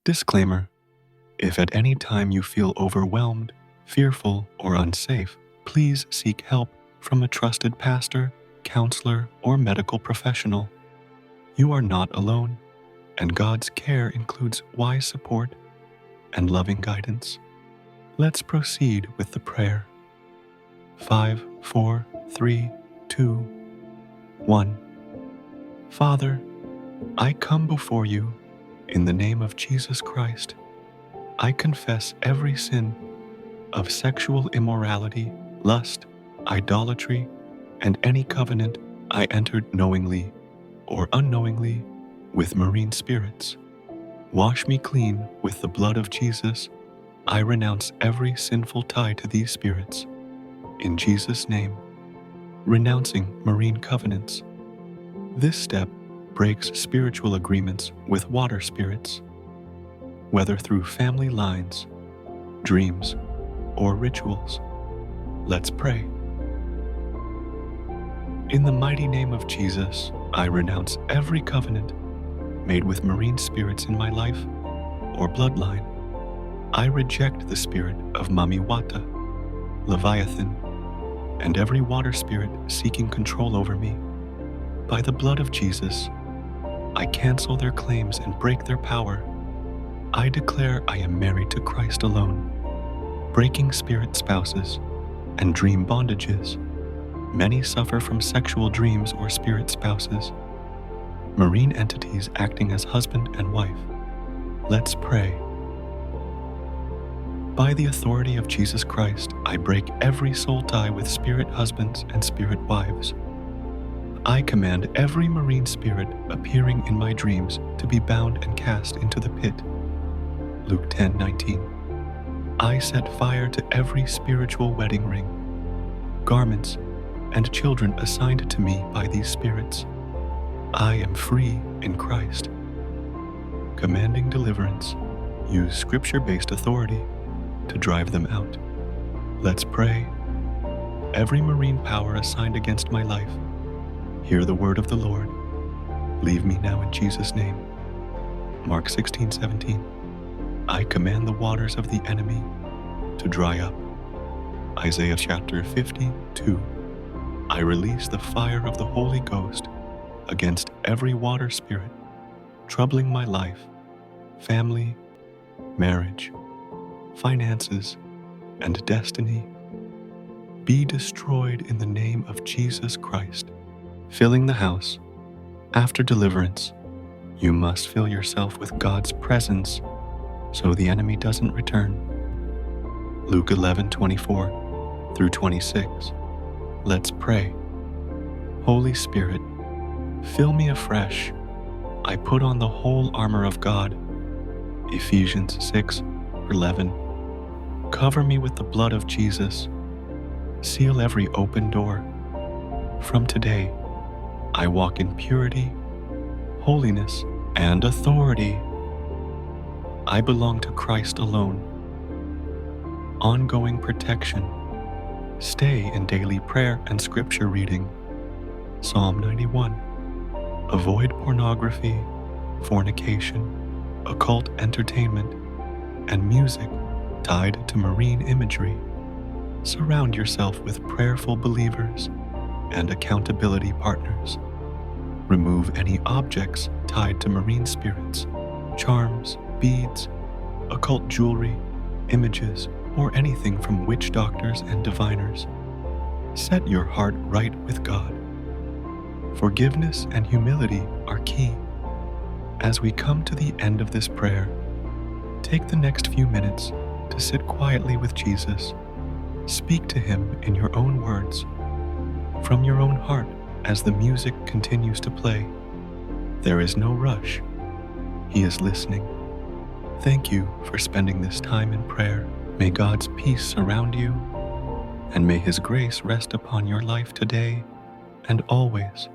Disclaimer: if at any time you feel overwhelmed, fearful, or unsafe, please seek help from a trusted pastor, counselor, or medical professional. You are not alone, and God's care includes wise support and loving guidance. Let's proceed with the prayer. 5, 4, 3, 2, 1. Father, I come before you in the name of Jesus Christ. I confess every sin of sexual immorality, lust, idolatry, and any covenant I entered knowingly or unknowingly with marine spirits. Wash me clean with the blood of Jesus. I renounce every sinful tie to these spirits. In Jesus' name, renouncing marine covenants. This step breaks spiritual agreements with water spirits, whether through family lines, dreams, or rituals. Let's pray. In the mighty name of Jesus, I renounce every covenant made with marine spirits in my life or bloodline. I reject the spirit of Mamiwata, Leviathan, and every water spirit seeking control over me. By the blood of Jesus, I cancel their claims and break their power. I declare I am married to Christ alone, breaking spirit spouses and dream bondages. Many suffer from sexual dreams or spirit spouses, marine entities acting as husband and wife. Let's pray. By the authority of Jesus Christ, I break every soul tie with spirit husbands and spirit wives. I command every marine spirit appearing in my dreams to be bound and cast into the pit. Luke 10:19. I set fire to every spiritual wedding ring, garments, and children assigned to me by these spirits. I am free in Christ. Commanding deliverance, use scripture-based authority to drive them out. Let's pray. Every marine power assigned against my life, hear the word of the Lord. Leave me now in Jesus' name. Mark 16:17. I command the waters of the enemy to dry up. Isaiah chapter 52. I release the fire of the Holy Ghost against every water spirit troubling my life, family, marriage, finances, and destiny. Be destroyed in the name of Jesus Christ. Filling the house. After deliverance, you must fill yourself with God's presence so the enemy doesn't return. Luke 11:24 through 26. Let's pray. Holy Spirit, fill me afresh. I put on the whole armor of God. Ephesians 6:11. Cover me with the blood of Jesus. Seal every open door. From today, I walk in purity, holiness, and authority. I belong to Christ alone. Ongoing protection. Stay in daily prayer and scripture reading. Psalm 91. Avoid pornography, fornication, occult entertainment, and music tied to marine imagery. Surround yourself with prayerful believers and accountability partners. Remove any objects tied to marine spirits, charms, beads, occult jewelry, images, or anything from witch doctors and diviners. Set your heart right with God. Forgiveness and humility are key. As we come to the end of this prayer, take the next few minutes to sit quietly with Jesus. Speak to him in your own words, from your own heart as the music continues to play. There is no rush. He is listening. Thank you for spending this time in prayer. May God's peace surround you, and may his grace rest upon your life today and always.